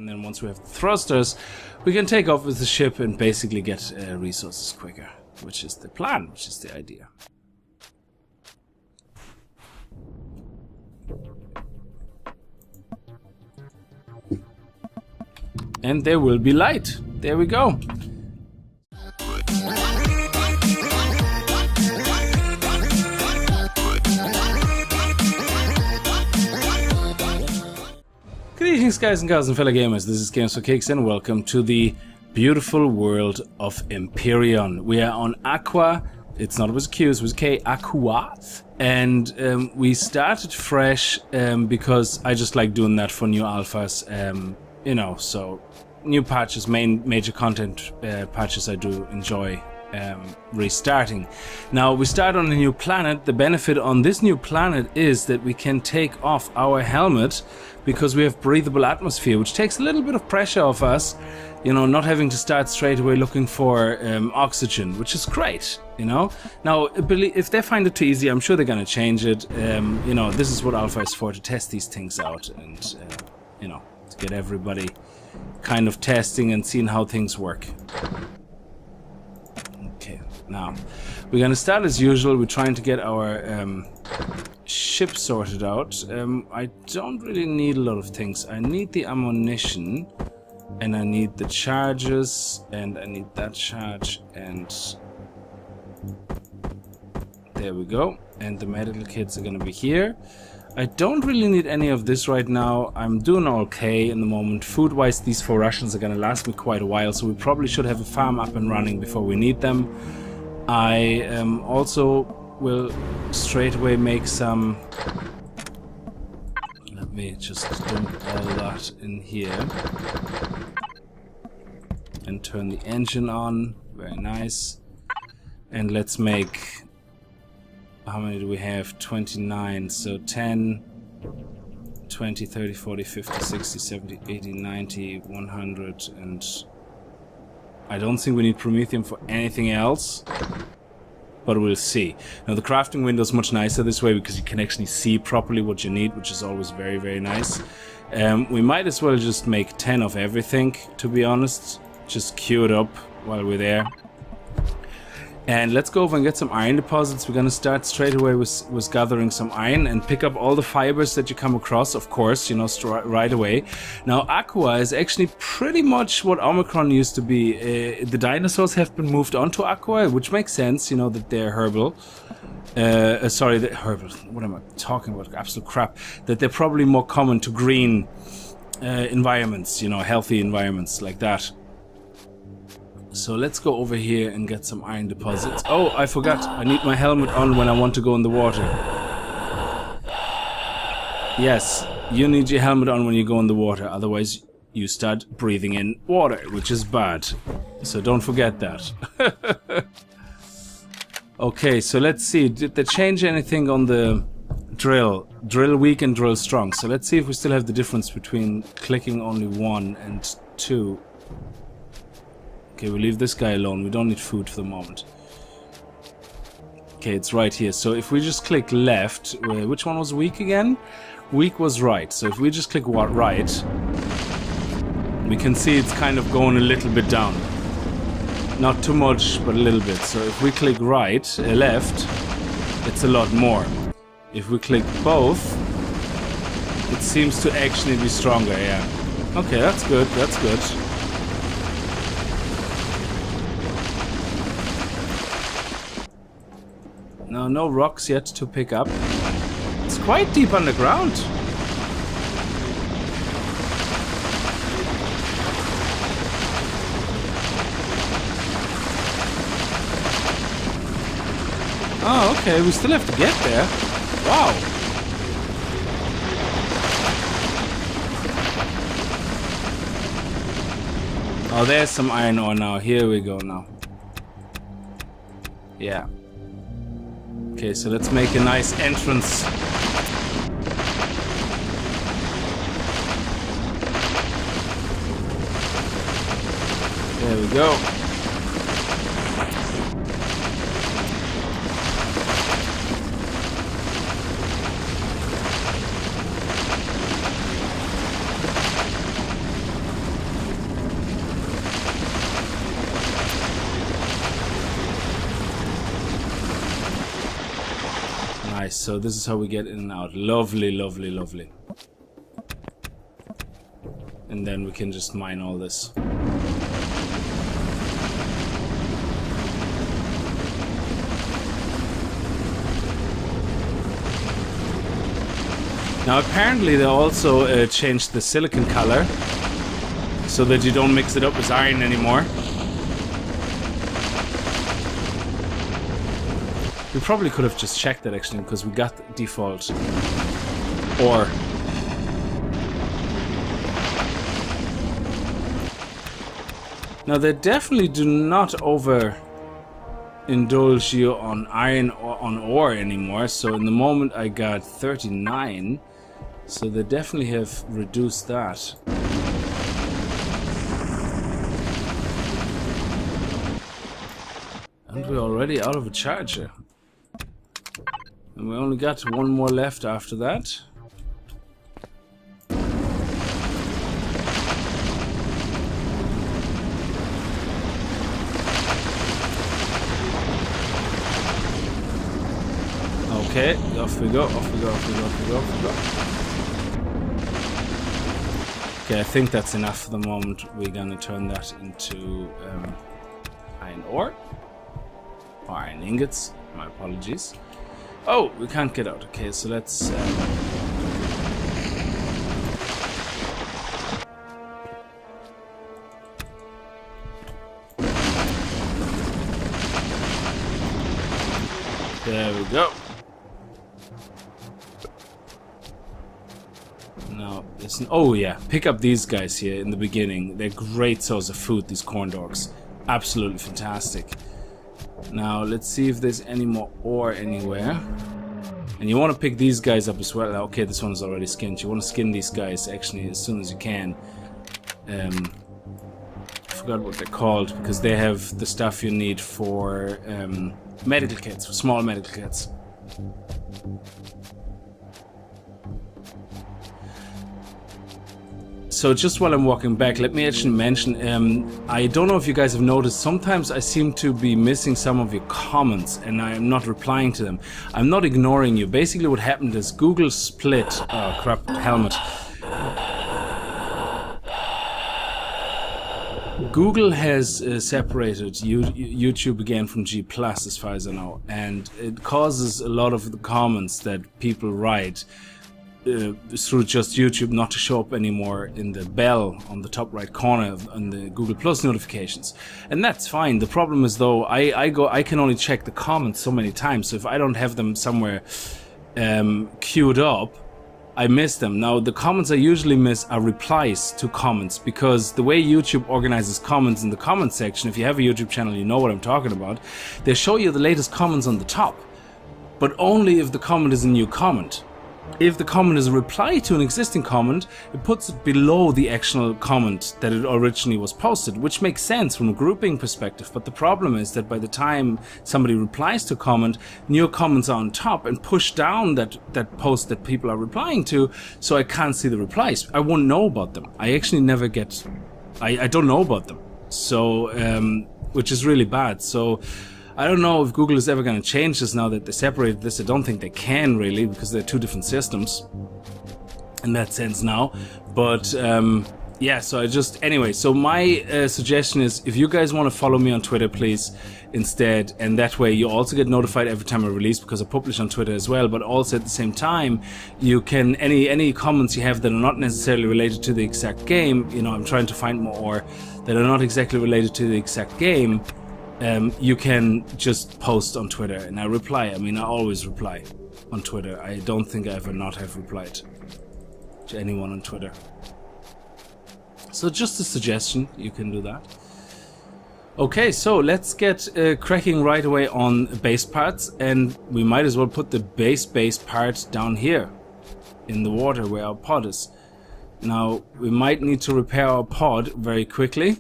and then once we have the thrusters, we can take off with the ship and basically get resources quicker, which is the plan, which is the idea. And there will be light. There we go. Greetings guys and gals and fellow gamers, this is Games4Kickz and welcome to the beautiful world of Empyrion. We are on Aqua, it's not with a Q, it's with a K, Aqua. And we started fresh because I just like doing that for new alphas, you know, so new patches, major content patches I do enjoy restarting. Now we start on a new planet. The benefit on this new planet is that we can take off our helmet because we have breathable atmosphere, which takes a little bit of pressure off us, you know, not having to start straight away looking for oxygen, which is great, you know. Now if they find it too easy, I'm sure they're gonna change it. You know, this is what alpha is for, to test these things out and you know, to get everybody kind of testing and seeing how things work. Okay, now we're gonna start as usual. We're trying to get our ship sorted out. I don't really need a lot of things. I need the ammunition, and I need the charges, and I need that charge, and there we go. And the medical kits are gonna be here. I don't really need any of this right now. I'm doing okay in the moment. Food-wise, these 4 Russians are gonna last me quite a while, so we probably should have a farm up and running before we need them. I also will straight away make some... Let me just dump all that in here. And turn the engine on. Very nice. And let's make... How many do we have? 29. So 10, 20, 30, 40, 50, 60, 70, 80, 90, 100, and I don't think we need Promethium for anything else, but we'll see. Now the crafting window is much nicer this way because you can actually see properly what you need, which is always very, very nice. We might as well just make 10 of everything, to be honest. Just queue it up while we're there. And let's go over and get some iron deposits. We're gonna start straight away with gathering some iron and pick up all the fibers that you come across, of course, you know, right away. Now Aqua is actually pretty much what Omicron used to be. The dinosaurs have been moved on to Aqua, which makes sense, you know, that they're herbal. Sorry, they're herbal. What am I talking about? Absolute crap. That they're probably more common to green environments, you know, healthy environments like that. So let's go over here and get some iron deposits. Oh, I forgot. I need my helmet on when I want to go in the water. Yes, you need your helmet on when you go in the water. Otherwise, you start breathing in water, which is bad. So don't forget that. Okay, so let's see. Did they change anything on the drill? Drill weak and drill strong. So let's see if we still have the difference between clicking only 1 and 2. Okay, we'll leave this guy alone. We don't need food for the moment. Okay, it's right here. So if we just click left, which one was weak again? Weak was right. So if we just click right, we can see it's kind of going a little bit down. Not too much, but a little bit. So if we click right, left, it's a lot more. If we click both, it seems to actually be stronger, yeah. Okay, that's good, that's good. Now, no rocks yet to pick up. It's quite deep underground. Oh, okay, we still have to get there. Wow. Oh, there's some iron ore now. Here we go now. Yeah. Okay, so let's make a nice entrance. There we go. nice. So this is how we get in and out. Lovely, lovely, lovely. And then we can just mine all this. Now apparently they also changed the silicon color so that you don't mix it up with iron anymore. We probably could have just checked that actually, because we got the default ore. Now they definitely do not indulge you on iron or on ore anymore. So in the moment I got 39. So they definitely have reduced that. And we're already out of a charger. And we only got one more left after that. Okay, off we go, off we go, off we go, off we go, off we go. Okay, I think that's enough for the moment. We're gonna turn that into iron ore. Or iron ingots, my apologies. Oh, we can't get out. Okay, so let's... There we go. Now, listen. Oh yeah, pick up these guys here in the beginning. They're great source of food, these corn dogs. Absolutely fantastic. Now, let's see if there's any more ore anywhere. And you want to pick these guys up as well. Okay, this one is already skinned. You want to skin these guys actually as soon as you can. I forgot what they're called, because they have the stuff you need for medical kits, for small medical kits. So just while I'm walking back, let me actually mention, I don't know if you guys have noticed, sometimes I seem to be missing some of your comments and I am not replying to them. I'm not ignoring you. Basically what happened is Google split... Oh crap, helmet. Google has separated YouTube again from G+, as far as I know, and it causes a lot of the comments that people write through just YouTube not to show up anymore in the bell on the top right corner on the Google Plus notifications, and that's fine. The problem is though, I can only check the comments so many times, so if I don't have them somewhere queued up, I miss them. Now the comments I usually miss are replies to comments, because the way YouTube organizes comments in the comment section, if you have a YouTube channel you know what I'm talking about, they show you the latest comments on the top, but only if the comment is a new comment. If the comment is a reply to an existing comment, it puts it below the actual comment that it originally was posted, which makes sense from a grouping perspective. But the problem is that by the time somebody replies to a comment, new comments are on top and push down that post that people are replying to, so I can't see the replies. I won't know about them. I actually never get... I don't know about them. So, which is really bad. So I don't know if Google is ever going to change this now that they separated this. I don't think they can really, because they're two different systems in that sense now. But yeah, so anyway, so my suggestion is, if you guys want to follow me on Twitter, please, instead, and that way you also get notified every time I release, because I publish on Twitter as well. But also at the same time, you can, any comments you have that are not necessarily related to the exact game, you know, I'm trying to find more that are not exactly related to the exact game, you can just post on Twitter and I reply. I mean, I always reply on Twitter. I don't think I ever not have replied to anyone on Twitter. So just a suggestion, you can do that. Okay, so let's get cracking right away on base parts, and we might as well put the base part down here in the water where our pod is. Now, we might need to repair our pod very quickly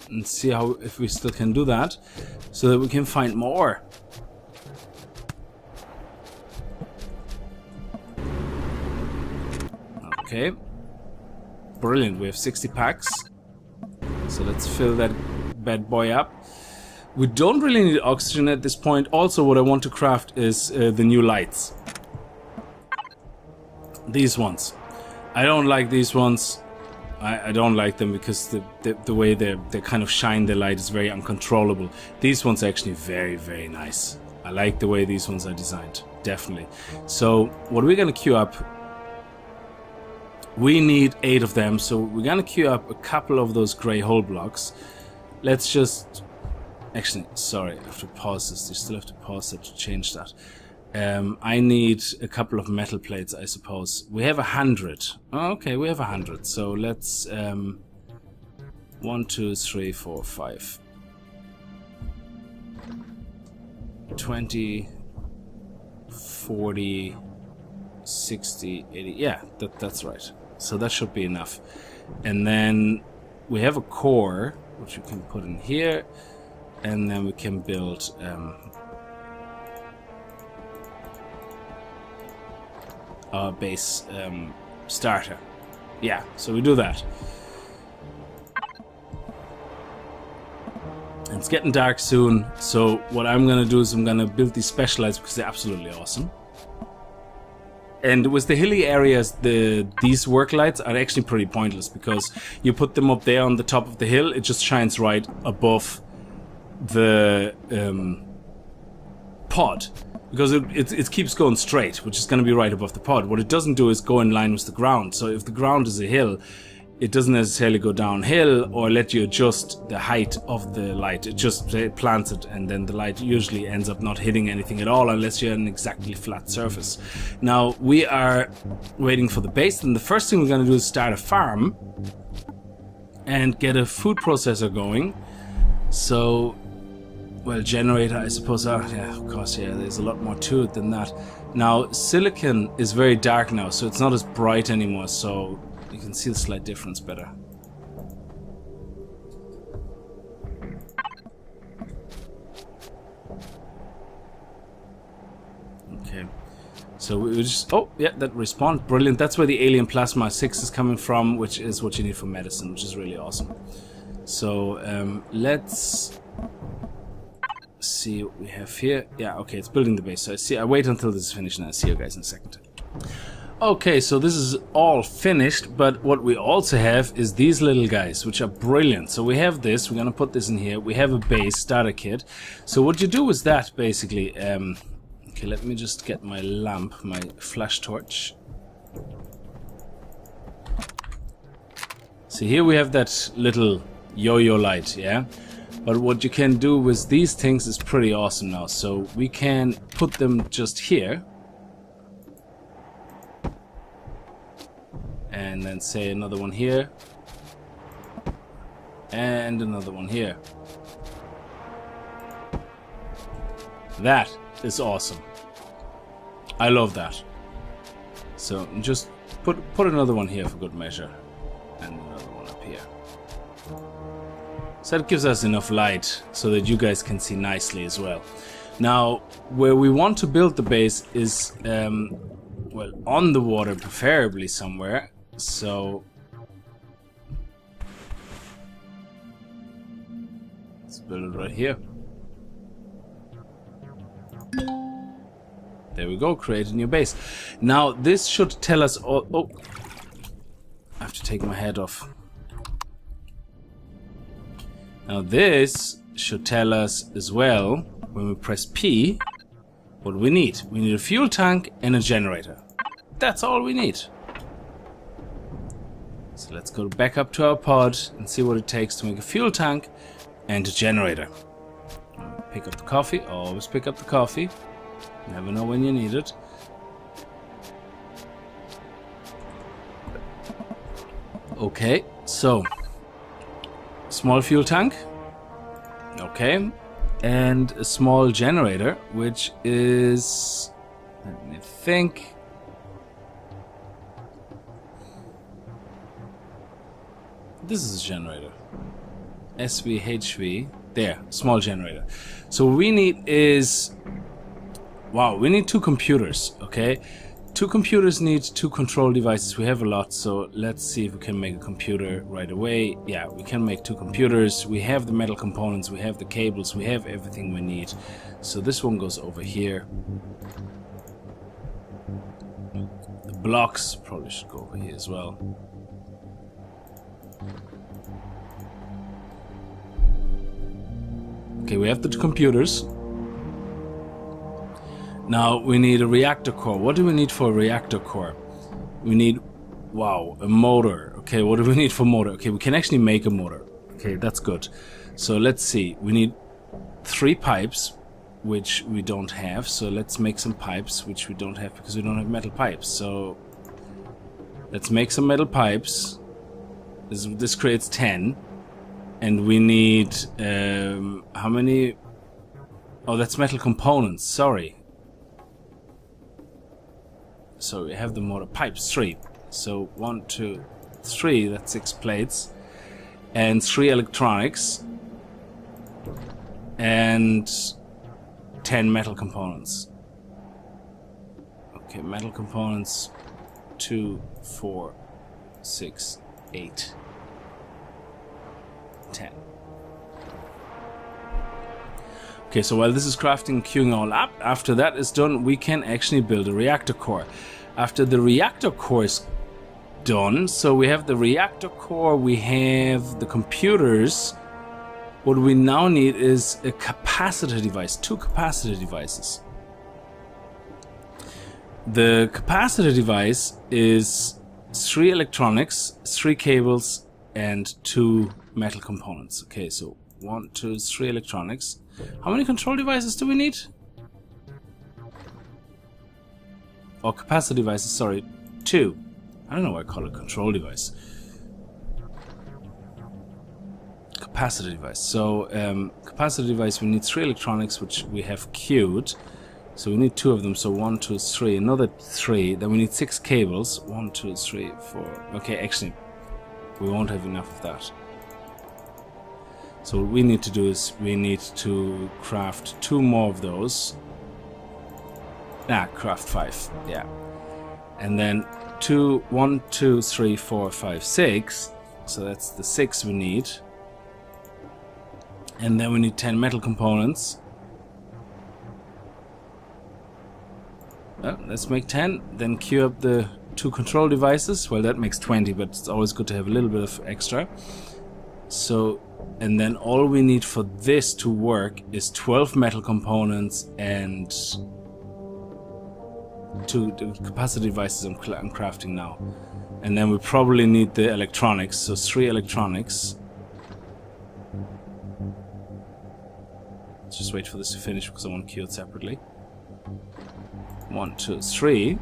and see if we still can do that, so that we can find more. Okay, brilliant. We have 60 packs, so let's fill that bad boy up. We don't really need oxygen at this point. Also, what I want to craft is the new lights. These ones. I don't like these ones. I don't like them because the way they kind of shine the light is very uncontrollable. These ones are actually very, very nice. I like the way these ones are designed, definitely. So what we're gonna queue up, we need 8 of them, so we're gonna queue up a couple of those gray hole blocks. Let's just, actually, sorry, I have to pause this. You still have to pause it to change that. I need a couple of metal plates, I suppose. We have 100. Oh, okay, we have 100. So let's 1, 2, 3, 4, 5, 20, 40, 60, 80. Yeah, that's right. So that should be enough. And then we have a core which we can put in here, and then we can build our base starter. Yeah, so we do that. And it's getting dark soon, so what I'm gonna do is I'm gonna build these specialized because they're absolutely awesome. And with the hilly areas, these work lights are actually pretty pointless because you put them up there on the top of the hill, it just shines right above the pod. Because it keeps going straight, which is going to be right above the pod. What it doesn't do is go in line with the ground. So if the ground is a hill, it doesn't necessarily go downhill or let you adjust the height of the light. It just plants it, and then the light usually ends up not hitting anything at all unless you're on an exactly flat surface. Now, we are waiting for the base, and the first thing we're going to do is start a farm and get a food processor going. So, well, generator, I suppose. Yeah, of course, yeah, there's a lot more to it than that. Now, silicon is very dark now, so it's not as bright anymore, so you can see the slight difference better. Okay, so we just... Oh, yeah, that respawned. Brilliant. That's where the alien plasma 6 is coming from, which is what you need for medicine, which is really awesome. So, let's see what we have here. Yeah, okay, it's building the base. So I wait until this is finished and I'll see you guys in a second. Okay, so this is all finished, but what we also have is these little guys, which are brilliant. So we have this, we're gonna put this in here. We have a base starter kit. So what you do is that, basically, okay, let me just get my lamp, my flash torch. See, here we have that little yo-yo light, yeah? But what you can do with these things is pretty awesome now. So we can put them just here. And then say another one here. And another one here. That is awesome. I love that. So just put another one here for good measure. And another one up here. So that gives us enough light so that you guys can see nicely as well. Now, where we want to build the base is, well, on the water, preferably somewhere. So let's build it right here. There we go, create a new base. Now, this should tell us all... Oh, I have to take my head off. Now this should tell us as well, when we press P, what we need. We need a fuel tank and a generator. That's all we need. So let's go back up to our pod and see what it takes to make a fuel tank and a generator. Pick up the coffee, always pick up the coffee. Never know when you need it. Okay, so small fuel tank, okay, and a small generator, which is, let me think, this is a generator, SVHV, there, small generator. So what we need is, wow, we need 2 computers, okay. 2 computers need 2 control devices. We have a lot, so let's see if we can make a computer right away. Yeah, we can make 2 computers. We have the metal components, we have the cables, we have everything we need. So this one goes over here. The blocks probably should go over here as well. Okay, we have the computers. Now we need a reactor core. What do we need for a reactor core? We need, wow, a motor. Okay, what do we need for motor? Okay, we can actually make a motor. Okay, that's good. So let's see. We need 3 pipes, which we don't have. So let's make some pipes, which we don't have because we don't have metal pipes. So let's make some metal pipes. This creates 10. And we need, how many? Oh, that's metal components, sorry. So we have the motor pipes, 3. So 1, 2, 3, that's 6 plates. And 3 electronics. And 10 metal components. Okay, metal components, 2, 4, 6, 8. 10. Okay, so while this is crafting and queuing all up, after that is done, we can actually build a reactor core. After the reactor core is done, so we have the reactor core, we have the computers. What we now need is a capacitor device, 2 capacitor devices. The capacitor device is 3 electronics, 3 cables, and 2 metal components. Okay, so 1, 2, 3 electronics. How many control devices do we need? Or capacitor devices, sorry, 2. I don't know why I call it control device. Capacitor device. So, capacitor device, we need 3 electronics, which we have queued. So we need 2 of them, so 1, 2, 3, another 3. Then we need 6 cables. 1, 2, 3, 4. Okay, actually, we won't have enough of that. So what we need to do is we need to craft 2 more of those. Craft 5, yeah. And then 1, 2, 3, 4, 5, 6. So that's the 6 we need. And then we need 10 metal components. Well, let's make 10. Then queue up the 2 control devices. Well, that makes 20, but it's always good to have a little bit of extra. So, and then all we need for this to work is 12 metal components and 2 capacitor devices I'm crafting now. And then we probably need the electronics, so 3 electronics. Let's just wait for this to finish because I want to queue it separately. 1, 2, 3.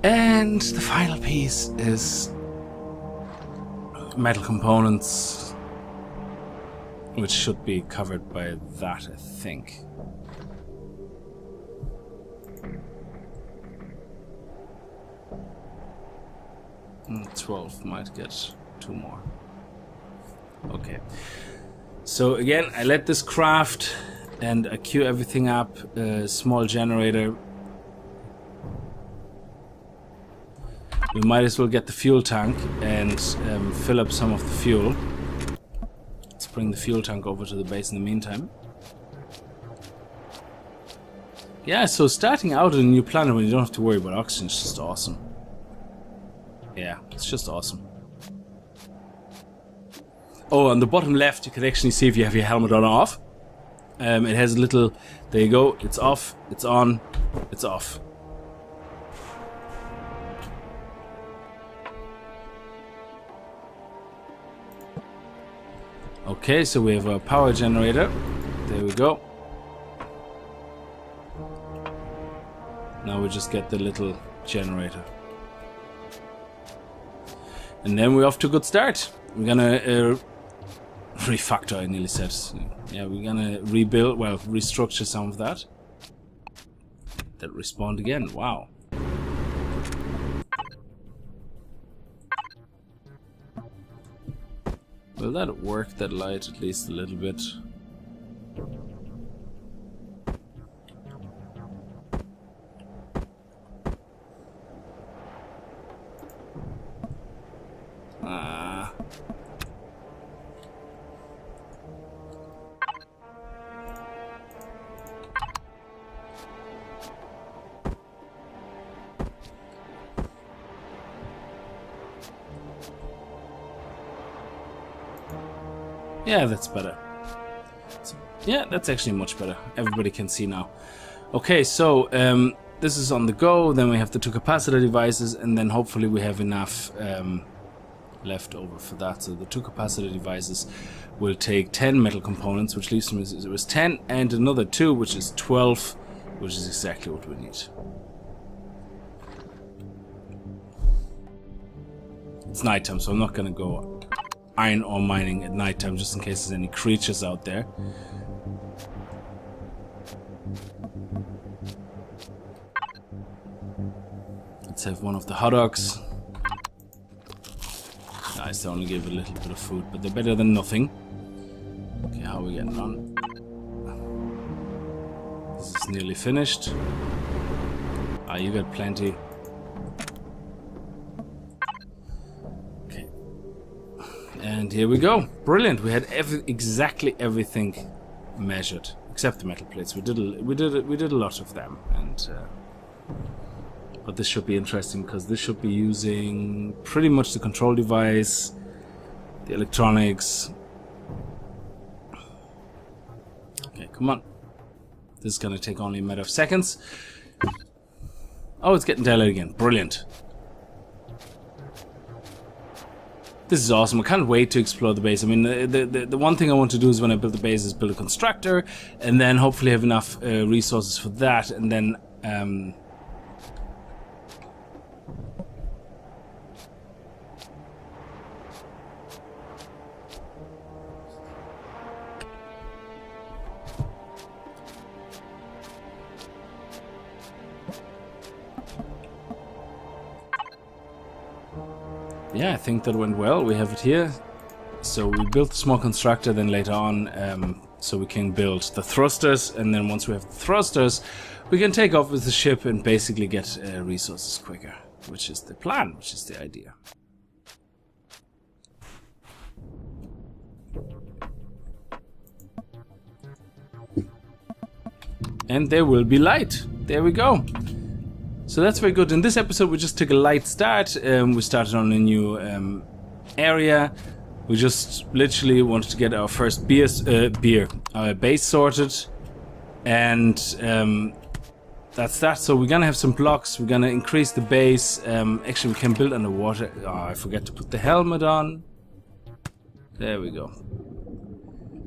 And the final piece is metal components, which should be covered by that, I think. And 12 might get 2 more. Okay. So again, I let this craft and I queue everything up. A small generator. We might as well get the fuel tank and fill up some of the fuel. Let's bring the fuel tank over to the base in the meantime. Yeah, so starting out on a new planet when you don't have to worry about oxygen is just awesome. Yeah, it's just awesome. Oh, on the bottom left you can actually see if you have your helmet on or off. It has a little, there you go, it's off, it's on, it's off. Okay, so we have a power generator. There we go. Now we just get the little generator. And then we're off to a good start. We're gonna refactor, I nearly said. Yeah, we're gonna rebuild, well, restructure some of that. That respawned again, wow. Will that work, that light, at least a little bit? Yeah, that's better. So, yeah, that's actually much better. Everybody can see now. Okay, so this is on the go. Then we have the two capacitor devices, and then hopefully we have enough left over for that. So the two capacitor devices will take 10 metal components, which leaves them as it was 10, and another 2, which is 12, which is exactly what we need. It's nighttime, so I'm not gonna go iron ore mining at nighttime, just in case there's any creatures out there. Let's have one of the hot dogs. Nice, they only give a little bit of food, but they're better than nothing. Okay, how are we getting on? This is nearly finished. Ah, you got plenty. Okay. And here we go. Brilliant. We had exactly everything measured, except the metal plates. We did a lot of them, and but this should be interesting because this should be using pretty much the control device, the electronics. Okay, come on. This is gonna take only a matter of seconds. Oh, it's getting daylight again. Brilliant. This is awesome. I can't wait to explore the base. I mean, the one thing I want to do is when I build the base is build a constructor, and then hopefully have enough resources for that, and then yeah, I think that went well. We have it here. So we built the small constructor, then later on, so we can build the thrusters, and then once we have the thrusters, we can take off with the ship and basically get resources quicker, which is the plan, which is the idea. And there will be light. There we go. So that's very good. In this episode we just took a light start. We started on a new area. We just literally wanted to get our first our base sorted, and that's that. So we're gonna have some blocks. We're gonna increase the base. Actually, we can build underwater. Oh, I forgot to put the helmet on. There we go.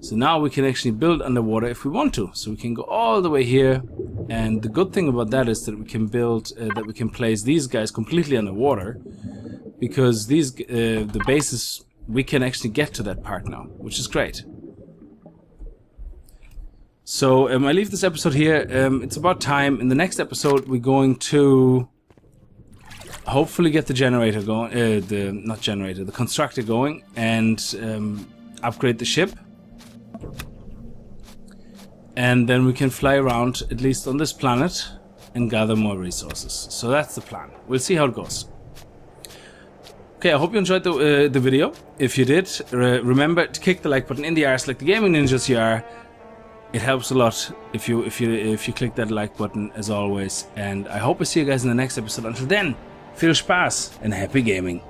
So now we can actually build underwater if we want to. So we can go all the way here, and the good thing about that is that we can build, we can place these guys completely underwater, because these the bases, we can actually get to that part now, which is great. So I leave this episode here. It's about time. In the next episode, we're going to hopefully get the generator going, the constructor going, and upgrade the ship. And then we can fly around, at least on this planet, and gather more resources. So that's the plan. We'll see how it goes. Okay, I hope you enjoyed the video. If you did, remember to kick the like button in the arse like the gaming ninjas you are. It helps a lot if you click that like button, as always. And I hope I see you guys in the next episode. Until then, viel Spaß and happy gaming.